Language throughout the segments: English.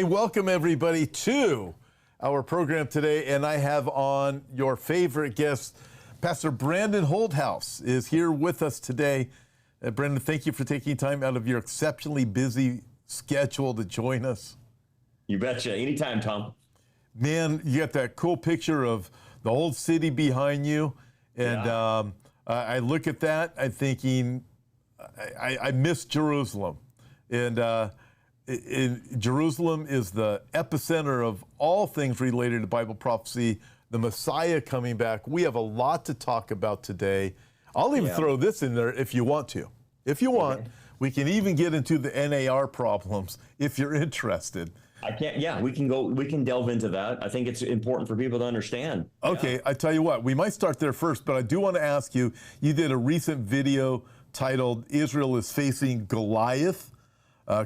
Hey, welcome everybody to our program today, and I have on your favorite guest, Pastor Brandon Holthaus is here with us today. Brandon, thank you for taking time out of your exceptionally busy schedule to join us. You betcha. Anytime, Tom. Man, you got that cool picture of the old city behind you, and Yeah. I look at that, I'm thinking, I miss Jerusalem, and Jerusalem is the epicenter of all things related to Bible prophecy, the Messiah coming back. We have a lot to talk about today. I'll even throw this in there if you want to. If you want, we can even get into the NAR problems if you're interested. We can delve into that. I think it's important for people to understand. Okay, I tell you what, we might start there first, but I do want to ask you, you did a recent video titled Israel is Facing Goliath.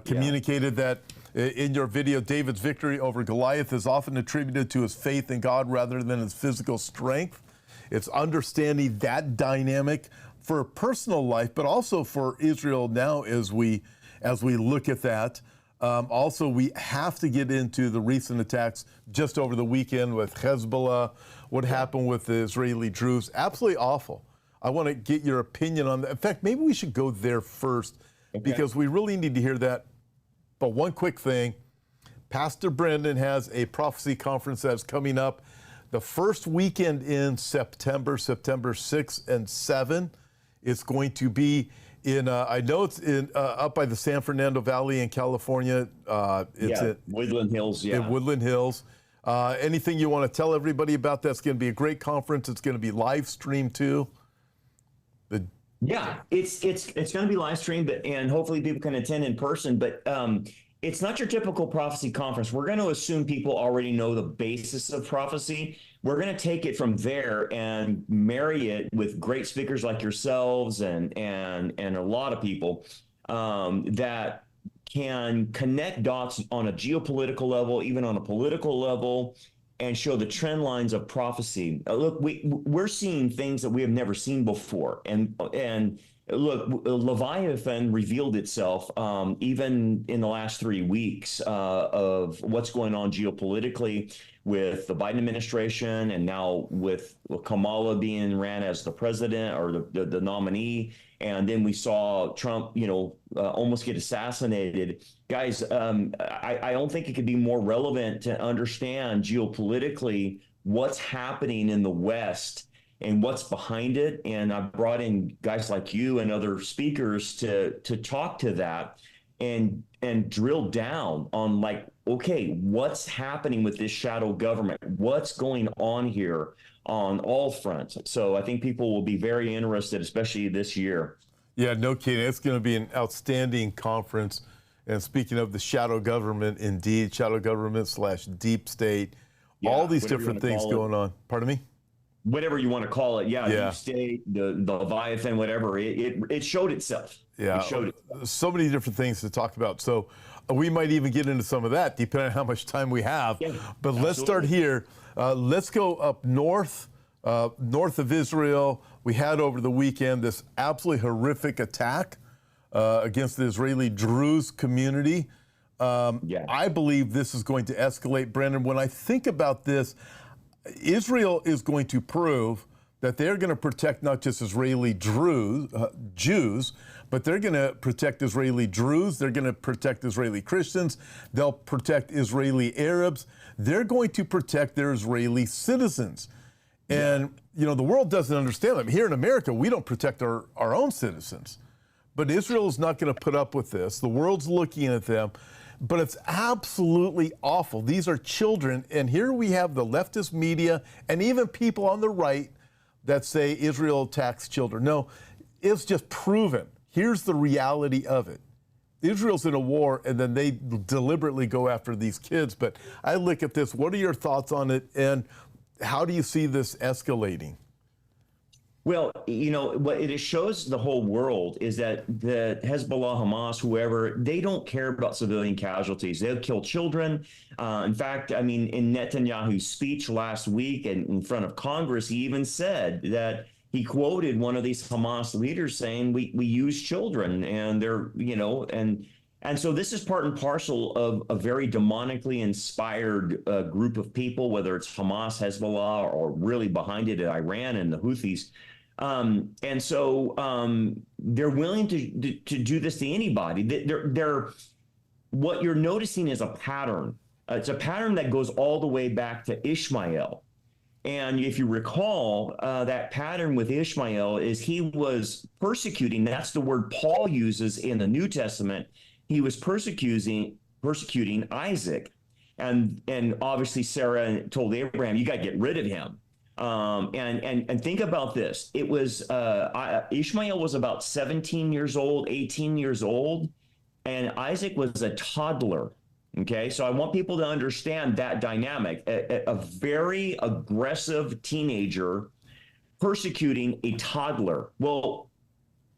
Communicated that in your video, David's victory over Goliath is often attributed to his faith in God rather than his physical strength. It's understanding that dynamic for personal life, but also for Israel now as we look at that. Also, we have to get into the recent attacks just over the weekend with Hezbollah, what happened with the Israeli Druze. Absolutely awful. I want to get your opinion on that. In fact, maybe we should go there first because we really need to hear that. But one quick thing, Pastor Brandon has a prophecy conference that's coming up the first weekend in September 6 and 7. It's going to be in, I know it's in up by the San Fernando Valley in California. It's in Woodland Hills, in Woodland Hills. Anything you want to tell everybody about that? It's going to be a great conference. It's going to be live streamed too. It's going to be live streamed, and hopefully people can attend in person. But it's not your typical prophecy conference. We're going to assume people already know the basis of prophecy. We're going to take it from there and marry it with great speakers like yourselves and a lot of people that can connect dots on a geopolitical level, even on a political level, and show the trend lines of prophecy. Look, we're seeing things that we have never seen before. And look, Leviathan revealed itself even in the last 3 weeks of what's going on geopolitically with the Biden administration, and now with Kamala being ran as the president or the nominee. And then we saw Trump, almost get assassinated. Guys, I don't think it could be more relevant to understand geopolitically what's happening in the West and what's behind it. And I brought in guys like you and other speakers to talk to that and drill down on, like, okay, what's happening with this shadow government? What's going on here on all fronts? So I think people will be very interested, especially this year. Yeah, no kidding. It's going to be an outstanding conference. And speaking of the shadow government, indeed, shadow government / deep state, all these different things going on. Pardon me? Whatever you want to call it. Deep state, the Leviathan, whatever. It showed itself. Yeah, it showed itself. So many different things to talk about. So we might even get into some of that, depending on how much time we have. Yeah, but let's start here. Let's go up north of Israel. We had over the weekend this absolutely horrific attack against the Israeli Druze community. I believe this is going to escalate. Brandon, when I think about this, Israel is going to prove that they're going to protect not just Israeli Jews, but they're going to protect Israeli Druze. They're going to protect Israeli Christians. They'll protect Israeli Arabs. They're going to protect their Israeli citizens. And, the world doesn't understand that. Here in America, we don't protect our own citizens. But Israel is not going to put up with this. The world's looking at them. But it's absolutely awful. These are children. And here we have the leftist media and even people on the right that say Israel attacks children. No, it's just proven. Here's the reality of it. Israel's in a war, and then they deliberately go after these kids. But I look at this. What are your thoughts on it? And how do you see this escalating? Well, what it shows the whole world is that the Hezbollah, Hamas, whoever, they don't care about civilian casualties. They'll kill children. In fact, in Netanyahu's speech last week and in front of Congress, he even said that he quoted one of these Hamas leaders saying, we use children, and they're, and And so this is part and parcel of a very demonically inspired group of people, whether it's Hamas, Hezbollah, or really behind it, Iran and the Houthis. And so they're willing to do this to anybody. They're what you're noticing is a pattern. It's a pattern that goes all the way back to Ishmael. And if you recall, that pattern with Ishmael is he was persecuting. That's the word Paul uses in the New Testament. He was persecuting Isaac, and obviously Sarah told Abraham, "You got to get rid of him." And think about this. It was Ishmael was about 17 years old, 18 years old, and Isaac was a toddler. Okay, so I want people to understand that dynamic. A very aggressive teenager persecuting a toddler. Well,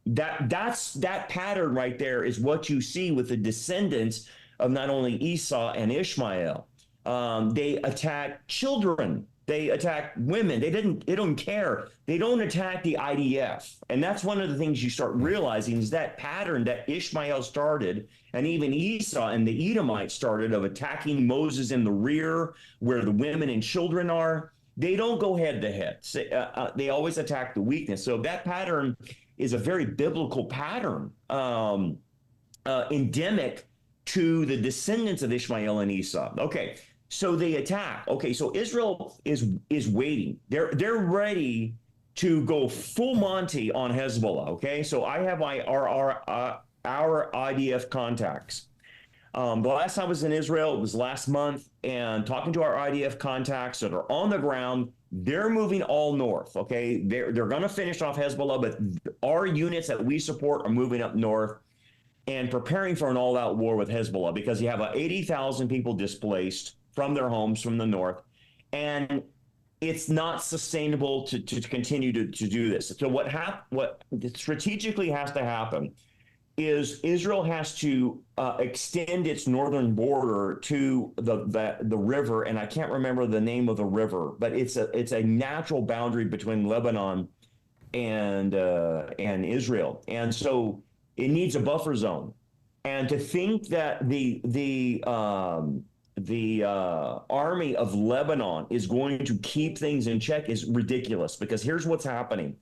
that pattern right there is what you see with the descendants of not only Esau and Ishmael. They attack children. They attack women. They don't care. They don't attack the IDF. And that's one of the things you start realizing is that pattern that Ishmael started, and even Esau and the Edomites started, of attacking Moses in the rear where the women and children are. They don't go head to head. They always attack the weakness. So that pattern is a very biblical pattern, endemic to the descendants of Ishmael and Esau. Okay, so they attack. Okay, so Israel is waiting. They're ready to go full Monty on Hezbollah. Okay, so I have our IDF contacts. The last time I was in Israel, it was last month, and talking to our IDF contacts that are on the ground, they're moving all north. Okay, they're going to finish off Hezbollah, but our units that we support are moving up north and preparing for an all-out war with Hezbollah, because you have 80,000 people displaced from their homes from the north, and it's not sustainable to continue to do this. So what strategically has to happen is Israel has to extend its northern border to the river, and I can't remember the name of the river, but it's a natural boundary between Lebanon and Israel, and so it needs a buffer zone. And to think that the army of Lebanon is going to keep things in check is ridiculous, because here's what's happening.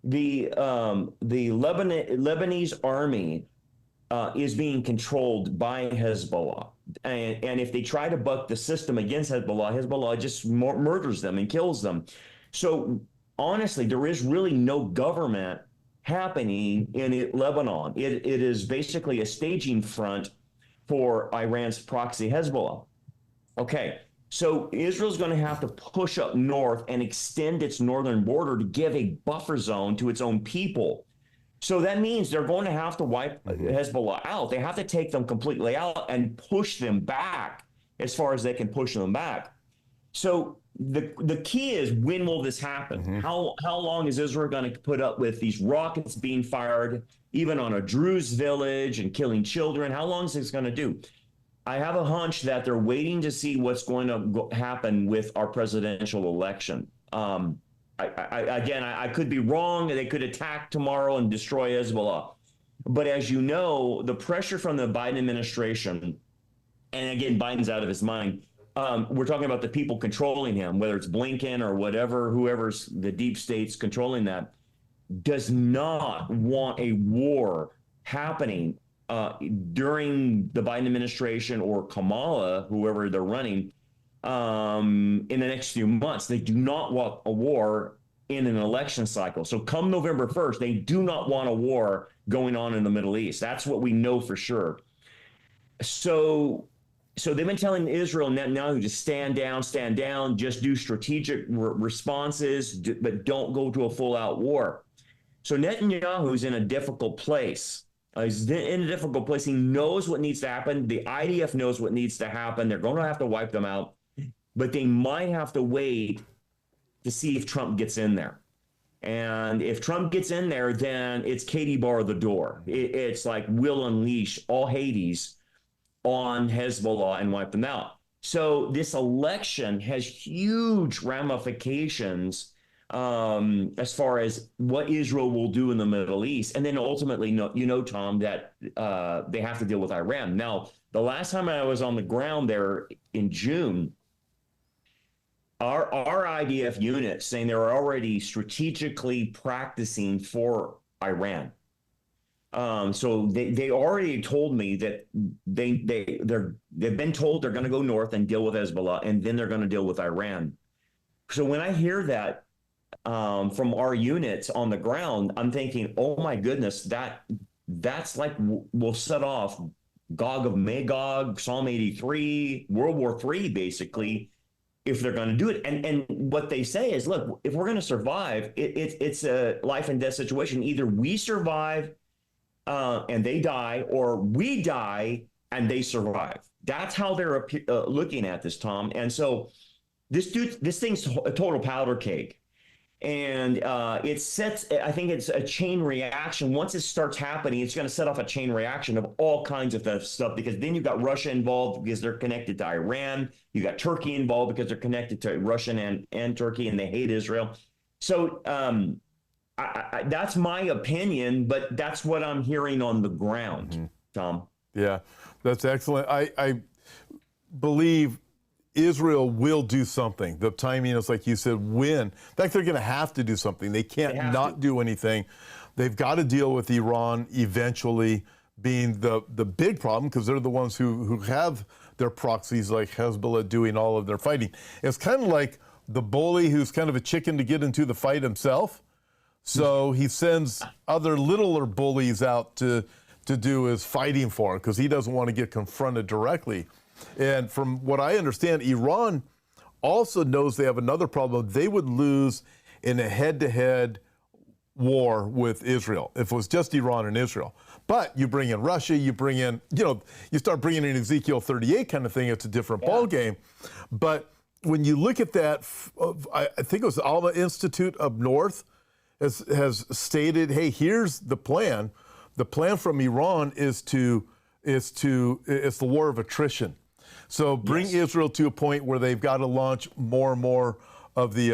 The Lebanese army is being controlled by Hezbollah. And if they try to buck the system against Hezbollah just murders them and kills them. So honestly, there is really no government happening in Lebanon. It is basically a staging front for Iran's proxy Hezbollah. Okay. So Israel's going to have to push up north and extend its northern border to give a buffer zone to its own people. So that means they're going to have to wipe Hezbollah out. They have to take them completely out and push them back as far as they can push them back. So the key is, when will this happen? How long is Israel going to put up with these rockets being fired, even on a Druze village, and killing children? How long is this going to do? I have a hunch that they're waiting to see what's going to happen with our presidential election. I could be wrong. They could attack tomorrow and destroy Hezbollah. But as you know, the pressure from the Biden administration, and again, Biden's out of his mind. We're talking about the people controlling him, whether it's Blinken or whatever, whoever's the deep states controlling that, does not want a war happening during the Biden administration or Kamala, whoever they're running, in the next few months. They do not want a war in an election cycle. So come November 1st, they do not want a war going on in the Middle East. That's what we know for sure. So they've been telling Israel now to stand down, just do strategic responses, but don't go to a full-out war. So Netanyahu's in a difficult place. He's in a difficult place. He knows what needs to happen. The IDF knows what needs to happen. They're going to have to wipe them out, but they might have to wait to see if Trump gets in there. And if Trump gets in there, then it's Katie bar the door. It's like we'll unleash all Hades on Hezbollah and wipe them out. So this election has huge ramifications as far as what Israel will do in the Middle East. And then ultimately, Tom, that they have to deal with Iran. Now, the last time I was on the ground there in June, our IDF units saying they're already strategically practicing for Iran. So they already told me that they've been told they're going to go north and deal with Hezbollah, and then they're going to deal with Iran. So when I hear that from our units on the ground, I'm thinking, oh my goodness, that's like we'll set off Gog of Magog, Psalm 83, World War III, basically, if they're going to do it. And what they say is, look, if we're going to survive, it's a life and death situation. Either we survive and they die, or we die and they survive. That's how they're looking at this, Tom. And so this thing's a total powder cake. And it sets, I think it's a chain reaction. Once it starts happening, it's going to set off a chain reaction of all kinds of stuff, because then you've got Russia involved because they're connected to Iran. You got Turkey involved because they're connected to Russia and Turkey, and they hate Israel. So that's my opinion, but that's what I'm hearing on the ground, Tom. Yeah, that's excellent. I believe Israel will do something. The timing is, like you said, when. In fact, they're going to have to do something. They can't not do anything. They've got to deal with Iran eventually being the big problem, because they're the ones who have their proxies like Hezbollah doing all of their fighting. It's kind of like the bully who's kind of a chicken to get into the fight himself. So he sends other littler bullies out to do his fighting for him, because he doesn't want to get confronted directly. And from what I understand, Iran also knows they have another problem. They would lose in a head-to-head war with Israel if it was just Iran and Israel. But you bring in Russia, you bring in, you start bringing in Ezekiel 38 kind of thing, it's a different ballgame. But when you look at that, I think it was the Alma Institute up north has stated, hey, here's the plan. The plan from Iran is the war of attrition. So bring Israel to a point where they've got to launch more and more of the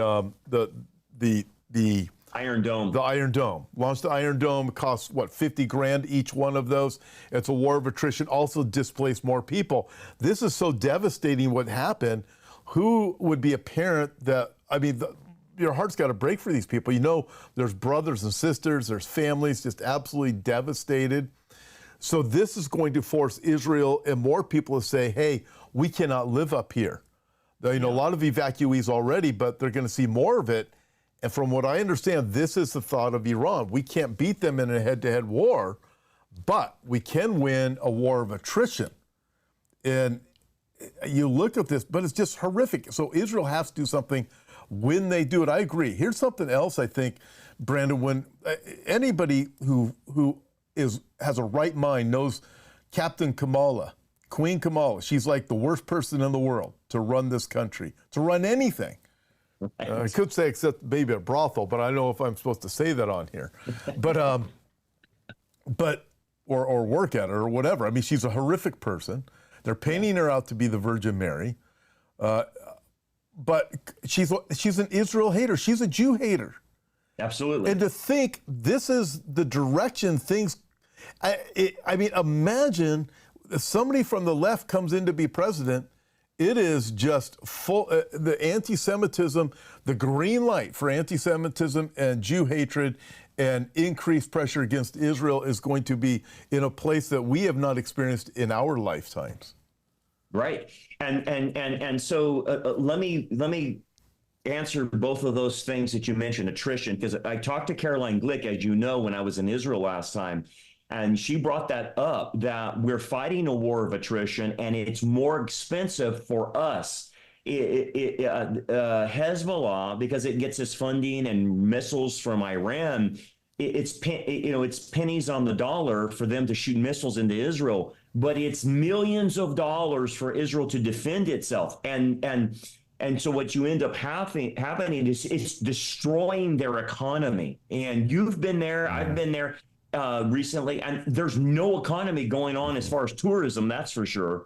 Iron Dome. The Iron Dome. Launch the Iron Dome. Costs, what, 50 grand each one of those. It's a war of attrition. Also displace more people. This is so devastating what happened. Who would be a parent that, your heart's got to break for these people. There's brothers and sisters, there's families just absolutely devastated. So this is going to force Israel and more people to say, hey, we cannot live up here. A lot of evacuees already, but they're going to see more of it. And from what I understand, this is the thought of Iran. We can't beat them in a head-to-head war, but we can win a war of attrition. And you look at this, but it's just horrific. So Israel has to do something when they do it. I agree. Here's something else I think, Brandon, when anybody who has a right mind knows Captain Kamala, Queen Kamala. She's like the worst person in the world to run this country, to run anything. I could say except maybe a brothel, but I don't know if I'm supposed to say that on here. But or work at her or whatever. She's a horrific person. They're painting her out to be the Virgin Mary. But she's an Israel hater. She's a Jew hater. Absolutely. And to think this is the direction things, imagine if somebody from the left comes in to be president, it is just full, the anti-Semitism, the green light for anti-Semitism and Jew hatred and increased pressure against Israel is going to be in a place that we have not experienced in our lifetimes. Right. And so let me answer both of those things that you mentioned, attrition, because I talked to Caroline Glick, as you know, when I was in Israel last time, and she brought that up, that we're fighting a war of attrition and it's more expensive for us. Hezbollah, because it gets its funding and missiles from Iran, it's pennies on the dollar for them to shoot missiles into Israel, but it's millions of dollars for Israel to defend itself. And so what you end up happening is it's destroying their economy. And you've been there, I've been there recently, and there's no economy going on as far as tourism, that's for sure.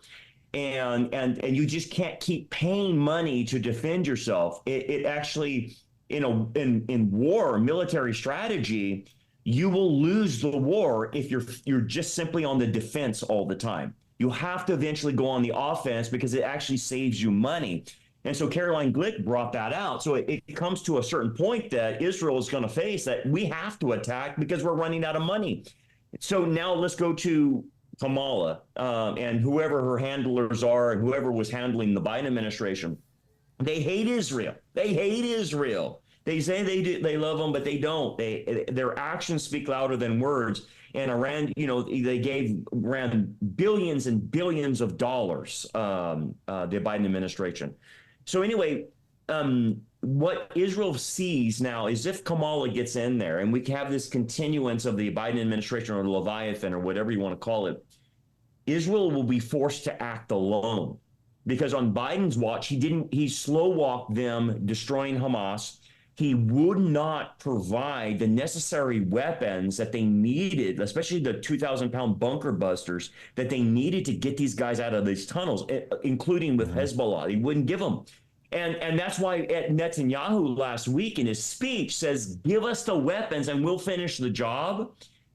And you just can't keep paying money to defend yourself. It actually in war, military strategy, you will lose the war if you're just simply on the defense all the time. You have to eventually go on the offense because it actually saves you money. And so Caroline Glick brought that out. So it comes to a certain point that Israel is going to face that we have to attack because we're running out of money. So now let's go to Kamala and whoever her handlers are and whoever was handling the Biden administration. They hate Israel. They hate Israel. They say they love them, but they don't. Their actions speak louder than words. And Iran, they gave Iran billions and billions of dollars, the Biden administration. So anyway, what Israel sees now is if Kamala gets in there and we have this continuance of the Biden administration or Leviathan or whatever you want to call it, Israel will be forced to act alone. Because on Biden's watch, he slow walked them destroying Hamas. He would not provide the necessary weapons that they needed, especially the 2,000-pound bunker busters that they needed to get these guys out of these tunnels, including with Hezbollah. He wouldn't give them. And that's why Netanyahu last week in his speech says, give us the weapons and we'll finish the job.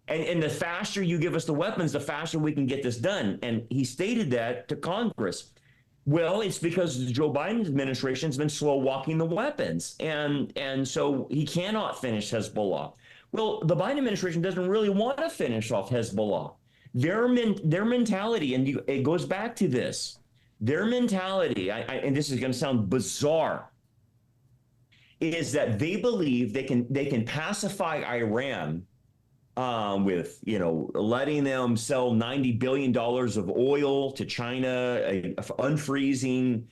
And the faster you give us the weapons, the faster we can get this done. And he stated that to Congress. Well, it's because Joe Biden's administration has been slow walking the weapons. And so he cannot finish Hezbollah. Well, the Biden administration doesn't really want to finish off Hezbollah. Their mentality, and it goes back to this, their mentality, and this is going to sound bizarre, is that they believe they can pacify Iran with letting them sell $90 billion of oil to China, unfreezing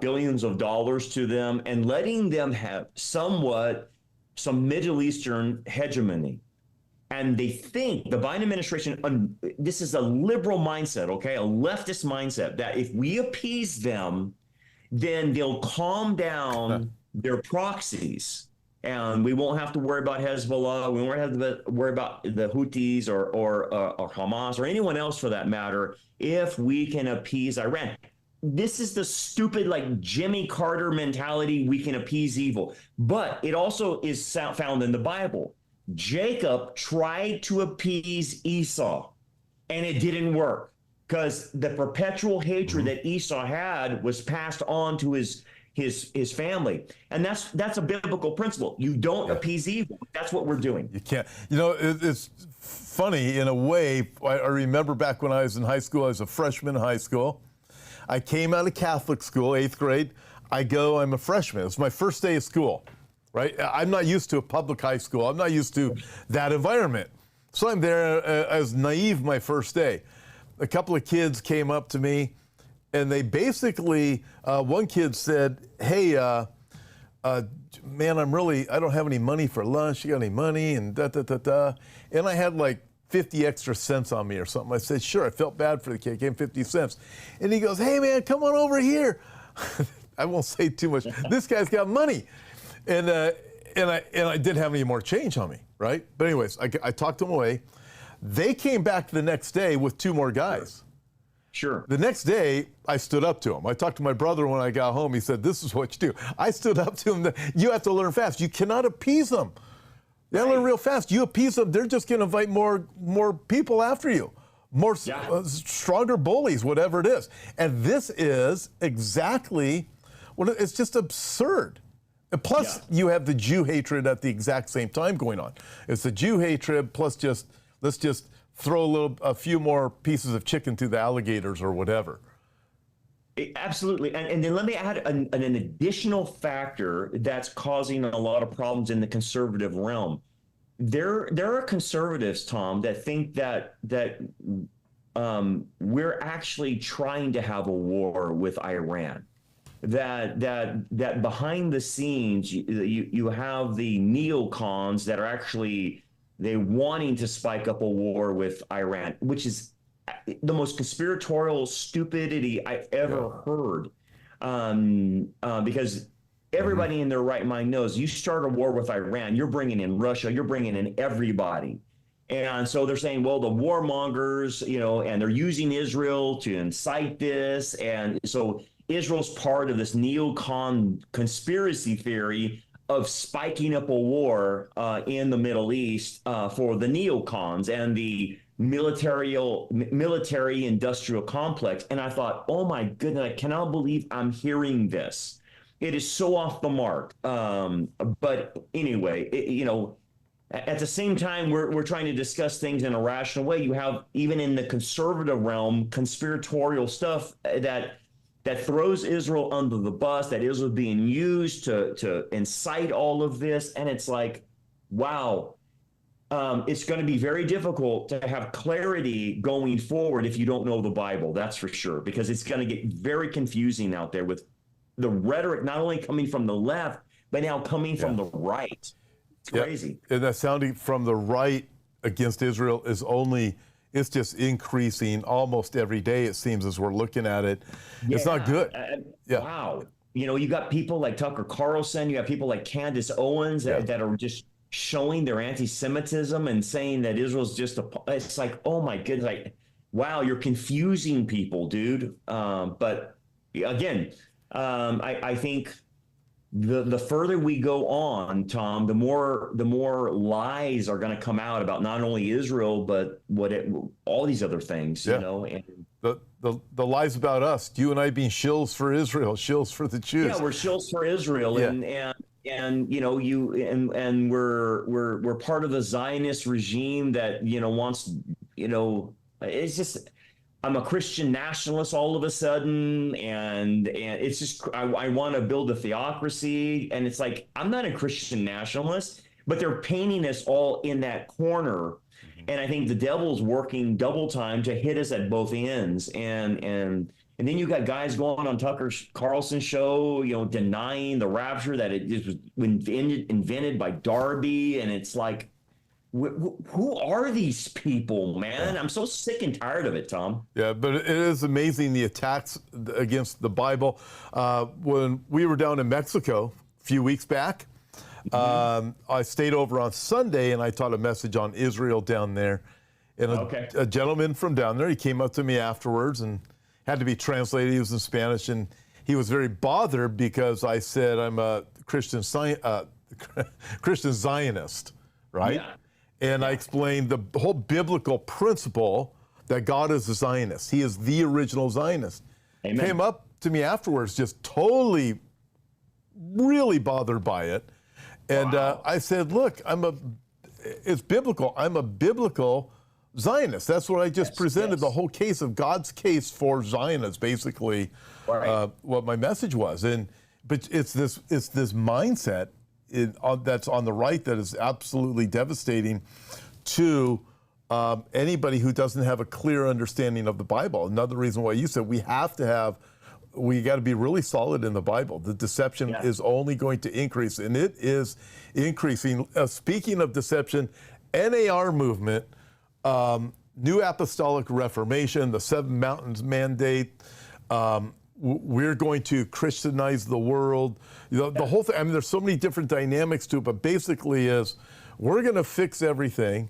billions of dollars to them, and letting them have some Middle Eastern hegemony. And they think the Biden administration, this is a liberal mindset, okay, a leftist mindset, that if we appease them, then they'll calm down their proxies. And we won't have to worry about Hezbollah. We won't have to worry about the Houthis or Hamas or anyone else for that matter if we can appease Iran. This is the stupid, like Jimmy Carter mentality. We can appease evil. But it also is found in the Bible. Jacob tried to appease Esau, and it didn't work because the perpetual hatred that Esau had was passed on to his family. And that's a biblical principle. You don't appease evil. That's what we're doing. You can't. It's funny in a way. I remember back when I was in high school, I was a freshman in high school. I came out of Catholic school, 8th grade. I'm a freshman. It was my first day of school, right? I'm not used to a public high school. I'm not used to that environment. So I'm there as naive my first day. A couple of kids came up to me, and they basically, one kid said, hey, man, I don't have any money for lunch. You got any money? And da-da-da-da. And I had like 50 extra cents on me or something. I said, sure. I felt bad for the kid. I gave him 50 cents. And he goes, hey, man, come on over here. I won't say too much. This guy's got money. And I didn't have any more change on me, right? But anyways, I talked them away. They came back the next day with 2 more guys. Sure. The next day, I stood up to him. I talked to my brother when I got home. He said, this is what you do. I stood up to him. You have to learn fast. You cannot appease them. They learn real fast. You appease them, they're just going to invite more people after you, more stronger bullies, whatever it is. And this is exactly it's just absurd. Plus, you have the Jew hatred at the exact same time going on. It's the Jew hatred plus let's just throw a few more pieces of chicken to the alligators or whatever. Absolutely. And then let me add an additional factor that's causing a lot of problems in the conservative realm. There are conservatives, Tom, that think that we're actually trying to have a war with Iran. That behind the scenes, you have the neocons that are actually wanting to spike up a war with Iran, which is the most conspiratorial stupidity I've ever heard. Because everybody in their right mind knows you start a war with Iran, you're bringing in Russia, you're bringing in everybody. And so they're saying, well, the warmongers, and they're using Israel to incite this. And so Israel's part of this neocon conspiracy theory of spiking up a war in the Middle East for the neocons and the military industrial complex. And I thought, oh my goodness, I cannot believe I'm hearing this. It is so off the mark. But anyway, at the same time, we're trying to discuss things in a rational way. You have, even in the conservative realm, conspiratorial stuff that throws Israel under the bus, that Israel is being used to incite all of this. And it's like, wow, it's going to be very difficult to have clarity going forward if you don't know the Bible. That's for sure, because it's going to get very confusing out there with the rhetoric not only coming from the left, but now coming from the right. It's crazy. And that sounding from the right against Israel it's just increasing almost every day, it seems, as we're looking at it. It's not good. Wow. You got people like Tucker Carlson, you have people like Candace Owens that are just showing their anti-Semitism and saying that Israel's just it's like, oh my goodness, like, wow, you're confusing people, dude. But again, I think the further we go on, Tom, the more lies are going to come out about not only Israel, but all these other things, and the lies about us, you and I being shills for Israel, shills for the Jews. Yeah, we're shills for Israel. And we're part of the Zionist regime that, wants, it's just, I'm a Christian nationalist all of a sudden, and it's just I want to build a theocracy, and it's like, I'm not a Christian nationalist, but they're painting us all in that corner, and I think the devil's working double time to hit us at both ends, and then you got guys going on Tucker Carlson's show, denying the rapture, that it was invented by Darby, and it's like, who are these people, man? I'm so sick and tired of it, Tom. Yeah, but it is amazing, the attacks against the Bible. When we were down in Mexico a few weeks back, I stayed over on Sunday and I taught a message on Israel down there. And a gentleman from down there, he came up to me afterwards and had to be translated. He was in Spanish, and he was very bothered because I said I'm a Christian Zionist, right? Yeah. And I explained the whole biblical principle that God is a Zionist. He is the original Zionist. Amen. Came up to me afterwards, just totally, really bothered by it. And I said, look, it's biblical. I'm a biblical Zionist. That's what I just presented, the whole case of God's case for Zionists, basically, what my message was. But it's this mindset that's on the right that is absolutely devastating to anybody who doesn't have a clear understanding of the Bible. Another reason why you said we got to be really solid in the Bible. The deception is only going to increase, and it is increasing. Speaking of deception, NAR movement, New Apostolic Reformation, the Seven Mountains Mandate, we're going to Christianize the world. The whole thing, I mean, there's so many different dynamics to it, but basically is we're going to fix everything,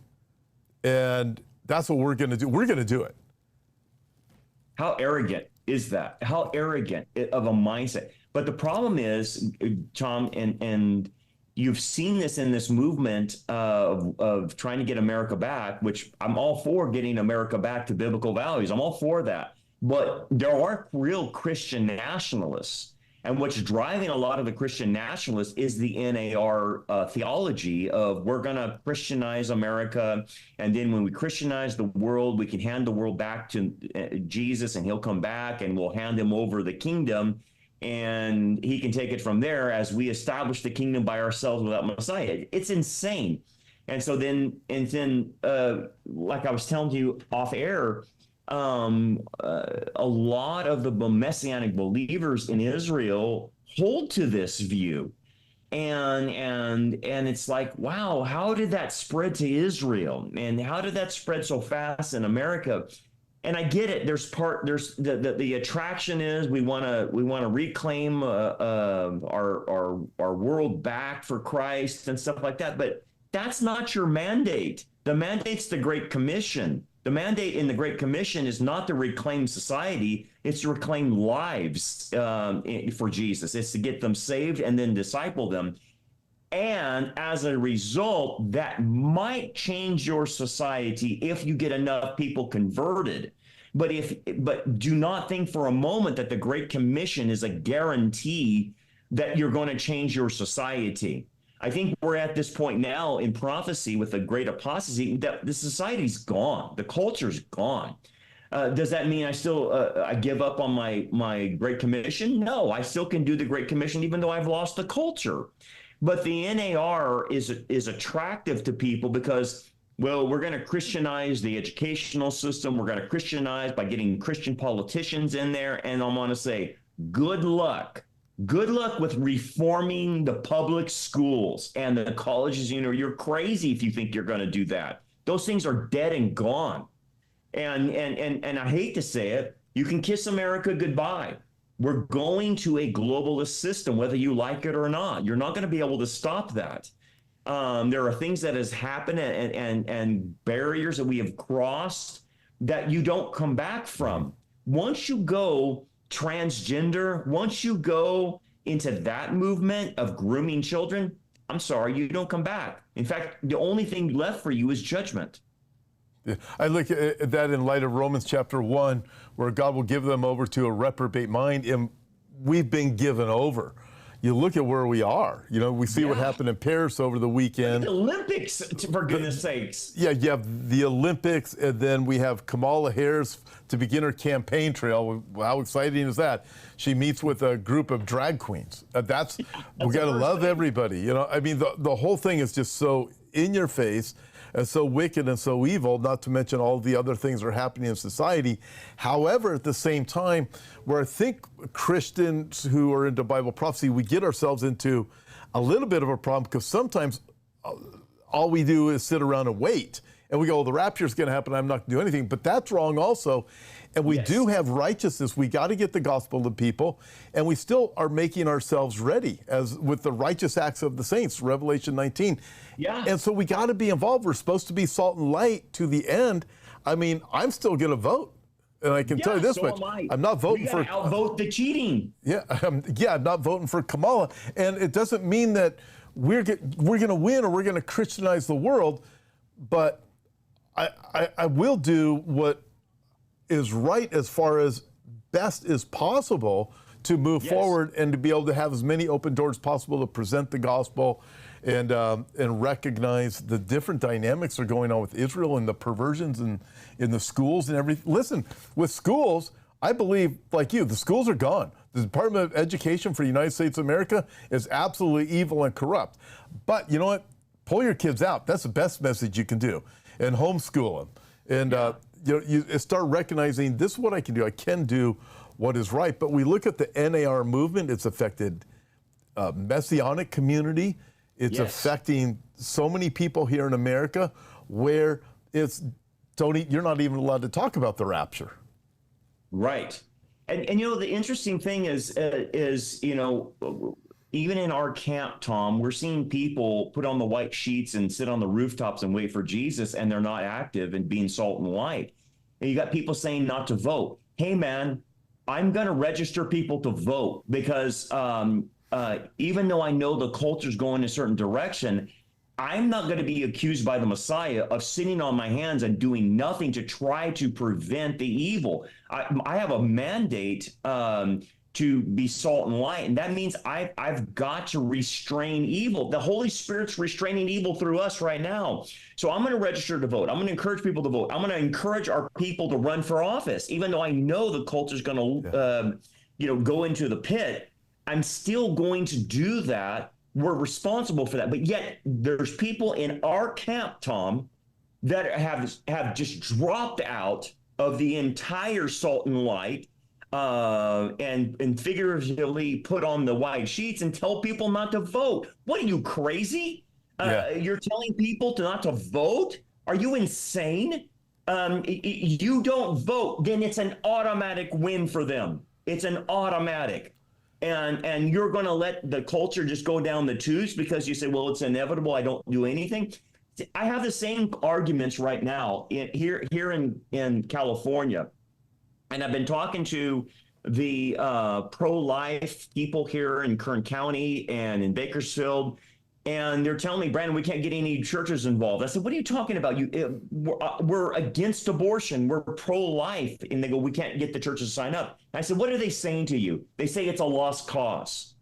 and that's what we're going to do. We're going to do it. How arrogant is that? How arrogant of a mindset. But the problem is, Tom, and you've seen this in this movement of trying to get America back, which I'm all for, getting America back to biblical values. I'm all for that. But there are real Christian nationalists. And what's driving a lot of the Christian nationalists is the NAR theology of we're going to Christianize America. And then when we Christianize the world, we can hand the world back to Jesus, and he'll come back and we'll hand him over the kingdom. And he can take it from there as we establish the kingdom by ourselves without Messiah. It's insane. And so then, like I was telling you off air, a lot of the Messianic believers in Israel hold to this view, and it's like, wow, how did that spread to Israel, and how did that spread so fast in America? And I get it. There's the attraction is we want to reclaim our world back for Christ and stuff like that, but that's not your mandate. The mandate's the Great Commission. The mandate in the Great Commission is not to reclaim society, it's to reclaim lives for Jesus. It's to get them saved and then disciple them. And as a result, that might change your society if you get enough people converted. But do not think for a moment that the Great Commission is a guarantee that you're going to change your society. I think we're at this point now in prophecy with the great apostasy that the society's gone, the culture's gone. Does that mean I give up on my Great Commission? No, I still can do the Great Commission even though I've lost the culture. But the NAR is attractive to people because, well, we're going to Christianize the educational system. We're going to Christianize by getting Christian politicians in there. And I want to say, good luck. Good luck with reforming the public schools and the colleges. You know, you're crazy if you think you're going to do that. Those things are dead and gone. And I hate to say it, you can kiss America goodbye. We're going to a globalist system, whether you like it or not. You're not going to be able to stop that. There are things that has happened and barriers that we have crossed that you don't come back from. Once you go transgender, once you go into that movement of grooming children, I'm sorry, you don't come back. In fact, the only thing left for you is judgment. Yeah. I look at that in light of Romans chapter 1, where God will give them over to a reprobate mind, and we've been given over. You look at where we are. You know, we see what happened in Paris over the weekend. The Olympics, for goodness sakes. Yeah, you have the Olympics, and then we have Kamala Harris to begin her campaign trail. How exciting is that? She meets with a group of drag queens. We got to love everybody. You know, I mean, the whole thing is just so in your face and so wicked and so evil, not to mention all the other things that are happening in society. However, at the same time, where I think Christians who are into Bible prophecy, we get ourselves into a little bit of a problem because sometimes all we do is sit around and wait. And we go, well, the rapture is going to happen, I'm not going to do anything. But that's wrong also. And we do have righteousness. We got to get the gospel to people. And we still are making ourselves ready, as with the righteous acts of the saints, Revelation 19. Yeah. And so we got to be involved. We're supposed to be salt and light to the end. I mean, I'm still going to vote. And I can tell you this much, I'm not voting for... outvote the cheating. Yeah, I'm not voting for Kamala. And it doesn't mean that we're going to win or we're going to Christianize the world, but I will do what is right as far as best as possible to move forward and to be able to have as many open doors as possible to present the gospel and recognize the different dynamics that are going on with Israel and the perversions in the schools and everything. Listen, with schools, I believe, like you, the schools are gone. The Department of Education for the United States of America is absolutely evil and corrupt. But you know what? Pull your kids out. That's the best message you can do. And homeschool them. And you start recognizing this is what I can do. I can do what is right. But we look at the NAR movement. It's affected Messianic community. It's affecting so many people here in America where you're not even allowed to talk about the rapture. Right. And you know, the interesting thing is, you know, even in our camp, Tom, we're seeing people put on the white sheets and sit on the rooftops and wait for Jesus, and they're not active and being salt and light. And you got people saying not to vote. Hey, man, I'm going to register people to vote because even though I know the culture's going a certain direction, I'm not going to be accused by the Messiah of sitting on my hands and doing nothing to try to prevent the evil. I have a mandate to be salt and light, and that means I've got to restrain evil. The Holy Spirit's restraining evil through us right now. So I'm going to register to vote. I'm going to encourage people to vote. I'm going to encourage our people to run for office, even though I know the culture's going to, go into the pit. I'm still going to do that. We're responsible for that. But yet there's people in our camp, Tom, that have just dropped out of the entire salt and light and figuratively put on the white sheets and tell people not to vote. What are you, crazy? You're telling people not to vote? Are you insane? You don't vote, then it's an automatic win for them. It's an automatic. And you're going to let the culture just go down the tubes because you say, well, it's inevitable, I don't do anything. I have the same arguments right now here in California. And I've been talking to the pro-life people here in Kern County and in Bakersfield. and they're telling me, Brandon, we can't get any churches involved. I said, what are you talking about? We're against abortion. We're pro-life. And they go, we can't get the churches to sign up. I said, what are they saying to you? They say it's a lost cause.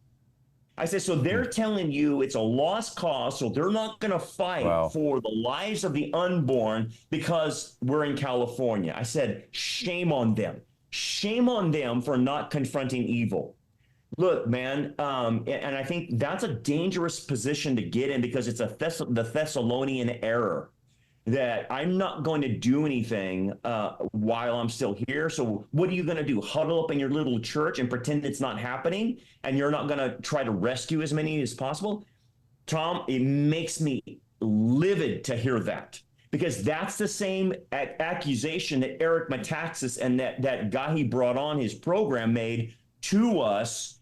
I said, so they're telling you it's a lost cause, so they're not going to fight for the lives of the unborn because we're in California. I said, shame on them. Shame on them for not confronting evil. Look, man, and I think that's a dangerous position to get in because it's the Thessalonian error that I'm not going to do anything while I'm still here. So what are you going to do? Huddle up in your little church and pretend it's not happening and you're not going to try to rescue as many as possible? Tom, it makes me livid to hear that. Because that's the same accusation that Eric Metaxas and that guy he brought on his program made to us,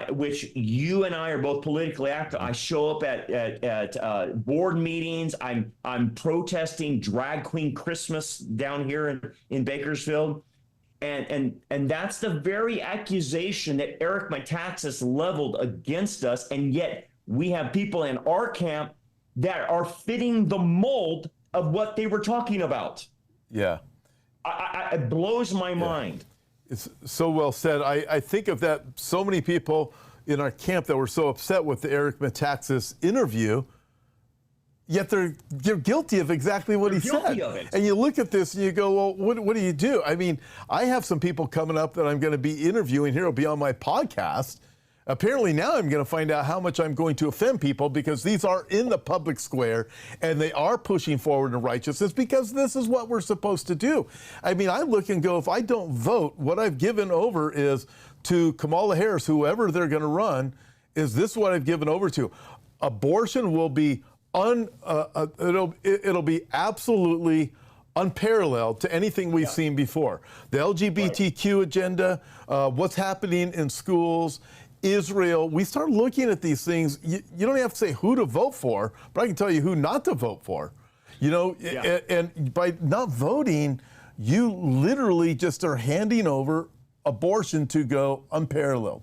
which you and I are both politically active. I show up at board meetings. I'm protesting drag queen Christmas down here in Bakersfield. And that's the very accusation that Eric Metaxas leveled against us. And yet we have people in our camp that are fitting the mold of what they were talking about. Yeah. It blows my mind. It's so well said. I think of that, so many people in our camp that were so upset with the Eric Metaxas interview, yet they're guilty of exactly what he said. And you look at this and you go, well, what do you do? I mean, I have some people coming up that I'm going to be interviewing here. It'll be on my podcast. Apparently now I'm going to find out how much I'm going to offend people because these are in the public square and they are pushing forward in righteousness because this is what we're supposed to do. I mean, I look and go, if I don't vote, what I've given over is to Kamala Harris, whoever they're going to run, is this what I've given over to? Abortion will be it'll be absolutely unparalleled to anything we've seen before. The LGBTQ agenda, what's happening in schools, Israel, we start looking at these things. You don't have to say who to vote for, but I can tell you who not to vote for. You know, and by not voting, you literally just are handing over abortion to go unparalleled.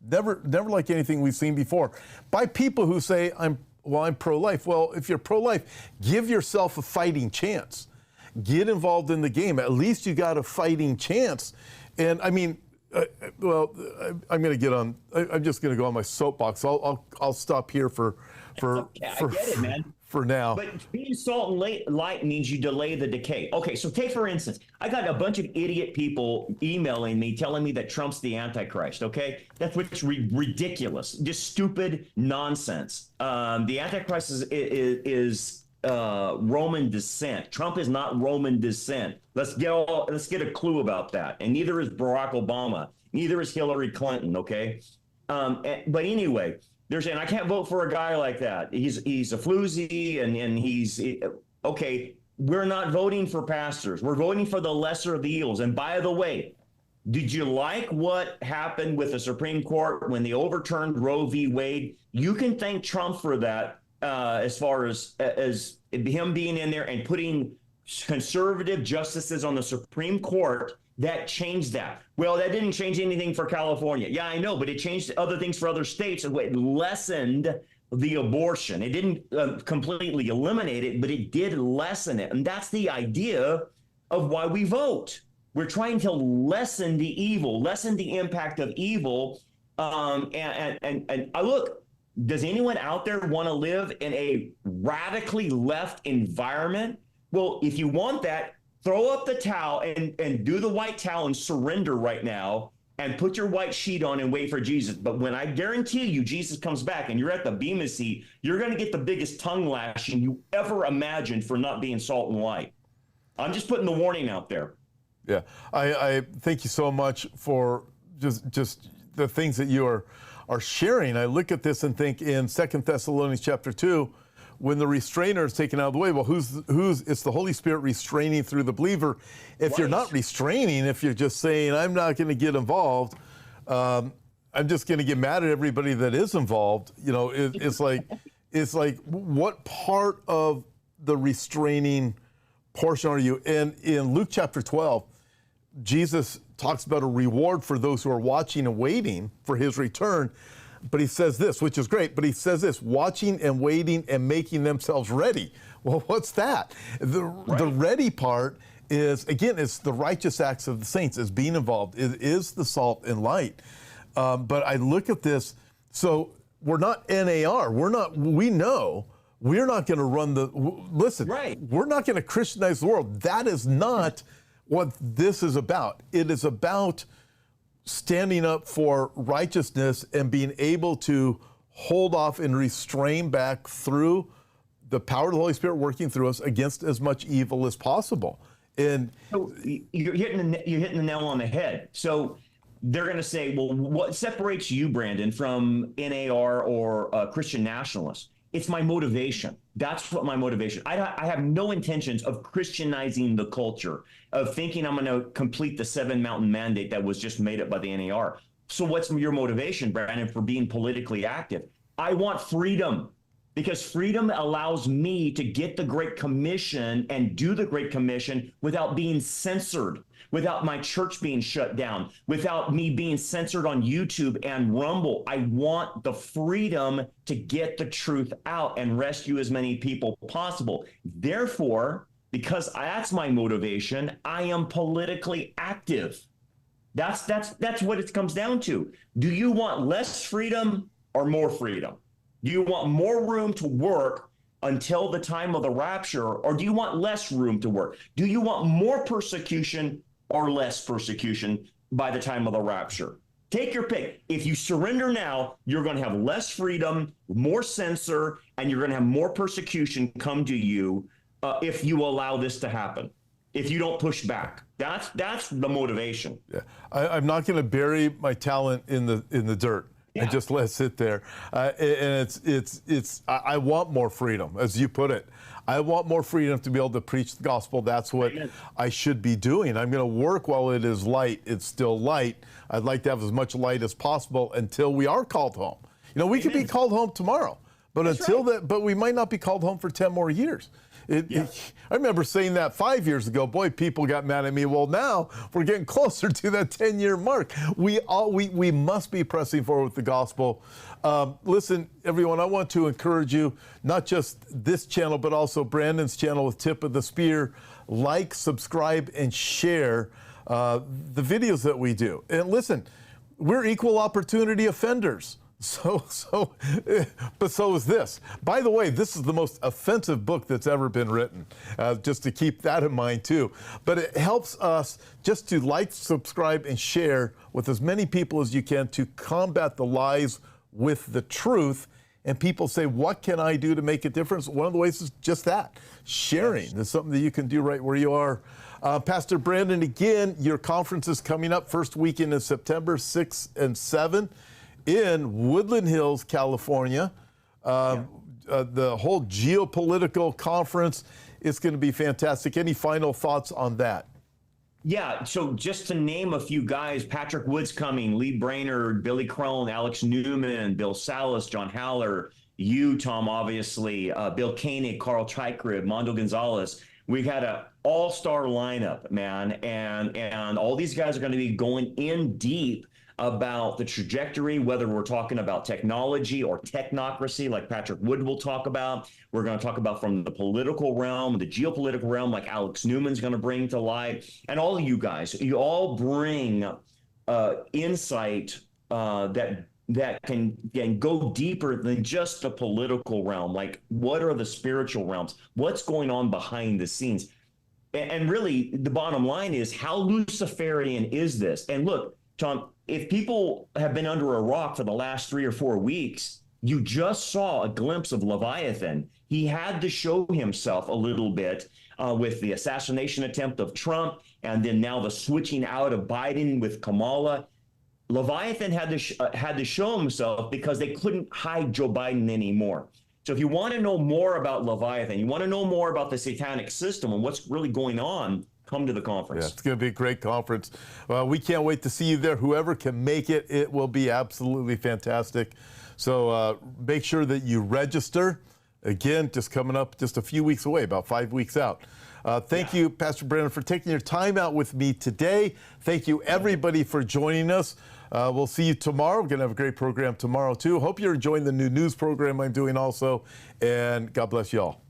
Never like anything we've seen before. By people who say, I'm pro-life. Well, if you're pro-life, give yourself a fighting chance. Get involved in the game. At least you got a fighting chance. And I mean, I'm going to get on. I'm just going to go on my soapbox. I'll stop here for okay. I get it, man. For now. But being salt and light means you delay the decay. Okay, so take for instance, I got a bunch of idiot people emailing me telling me that Trump's the Antichrist. Okay, that's what's ridiculous, just stupid nonsense. The Antichrist is Roman descent. Trump is not Roman descent. Let's get a clue about that. And neither is Barack Obama. Neither is Hillary Clinton. Okay, but anyway, they're saying I can't vote for a guy like that. He's a floozy and he's okay. We're not voting for pastors. We're voting for the lesser of the evils. And by the way, did you like what happened with the Supreme Court when they overturned Roe v. Wade? You can thank Trump for that. As far as him being in there and putting conservative justices on the Supreme Court, that changed that. Well, that didn't change anything for California. Yeah, I know, but it changed other things for other states. And it lessened the abortion. It didn't completely eliminate it, but it did lessen it. And that's the idea of why we vote. We're trying to lessen the evil, lessen the impact of evil. And I look. Does anyone out there want to live in a radically left environment? Well, if you want that, throw up the towel and do the white towel and surrender right now and put your white sheet on and wait for Jesus. But when I guarantee you Jesus comes back and you're at the Bema seat, you're going to get the biggest tongue lashing you ever imagined for not being salt and light. I'm just putting the warning out there. Yeah, I thank you so much for just the things that you are sharing. I look at this and think in 2 Thessalonians chapter 2, when the restrainer is taken out of the way, well, it's the Holy Spirit restraining through the believer. If you're not restraining, if you're just saying, I'm not going to get involved, I'm just going to get mad at everybody that is involved, you know, it's like, what part of the restraining portion are you? And in Luke chapter 12, Jesus talks about a reward for those who are watching and waiting for his return. but he says this, which is great, but he says this, watching and waiting and making themselves ready. Well, what's that? The ready part is, again, it's the righteous acts of the saints, is being involved. It is the salt and light. But I look at this, so we're not NAR. We know we're not going to run we're not going to Christianize the world. That is not what this is about. It is about standing up for righteousness and being able to hold off and restrain back through the power of the Holy Spirit working through us against as much evil as possible. And so you're hitting the nail on the head. So they're going to say, well, what separates you, Brandon, from NAR or Christian nationalists? It's my motivation. That's what my motivation. I have no intentions of Christianizing the culture, of thinking I'm going to complete the 7 mountain mandate that was just made up by the NAR. So what's your motivation, Brandon, for being politically active? I want freedom, because freedom allows me to get the Great Commission and do the Great Commission without being censored, without my church being shut down, without me being censored on YouTube and Rumble. I want the freedom to get the truth out and rescue as many people possible. Therefore, because that's my motivation, I am politically active. That's what it comes down to. Do you want less freedom or more freedom? Do you want more room to work until the time of the rapture, or do you want less room to work? Do you want more persecution or less persecution by the time of the rapture? Take your pick. If you surrender now, you're going to have less freedom, more censor, and you're going to have more persecution come to you if you allow this to happen, if you don't push back. That's the motivation. Yeah, I'm not going to bury my talent in the dirt. And just let it sit there. And I want more freedom, as you put it. I want more freedom to be able to preach the gospel. That's what I should be doing. I'm going to work while it is light. It's still light. I'd like to have as much light as possible until we are called home. You know, we could be called home tomorrow, but but we might not be called home for 10 more years. I remember saying that 5 years ago. Boy, people got mad at me. Well, now we're getting closer to that 10-year mark. We must be pressing forward with the gospel. Listen, everyone, I want to encourage you, not just this channel, but also Brandon's channel with Tip of the Spear. Like, subscribe, and share the videos that we do. And listen, we're equal opportunity offenders. But so is this. By the way, this is the most offensive book that's ever been written, just to keep that in mind too. But it helps us just to like, subscribe, and share with as many people as you can to combat the lies with the truth. And people say, what can I do to make a difference? One of the ways is just that, sharing. There's something that you can do right where you are. Pastor Brandon, again, your conference is coming up first weekend in September, 6 and 7. In Woodland Hills, California. The whole geopolitical conference is going to be fantastic. Any final thoughts on that? Yeah, so just to name a few guys, Patrick Wood's coming, Lee Brainerd, Billy Crone, Alex Newman, Bill Salas, John Haller, you, Tom, obviously, Bill Koenig, Carl Teichrid, Mondo Gonzalez. We had an all-star lineup, man, and all these guys are going to be going in deep about the trajectory, whether we're talking about technology or technocracy, like Patrick Wood will talk about. We're going to talk about from the political realm, the geopolitical realm, like Alex Newman's going to bring to light. And all of you guys, you all bring insight that can go deeper than just the political realm. Like, what are the spiritual realms? What's going on behind the scenes? And really, the bottom line is, how Luciferian is this? And look, Tom, if people have been under a rock for the last 3 or 4 weeks, you just saw a glimpse of Leviathan. He had to show himself a little bit with the assassination attempt of Trump, and then now the switching out of Biden with Kamala. Leviathan had to show himself because they couldn't hide Joe Biden anymore. So if you want to know more about Leviathan, you want to know more about the satanic system and what's really going on, come to the conference. Yeah, it's going to be a great conference. We can't wait to see you there. Whoever can make it, it will be absolutely fantastic. So make sure that you register. Again, just coming up just a few weeks away, about 5 weeks out. Thank you, Pastor Brandon, for taking your time out with me today. Thank you, everybody, for joining us. We'll see you tomorrow. We're going to have a great program tomorrow, too. Hope you're enjoying the new news program I'm doing also. And God bless you all.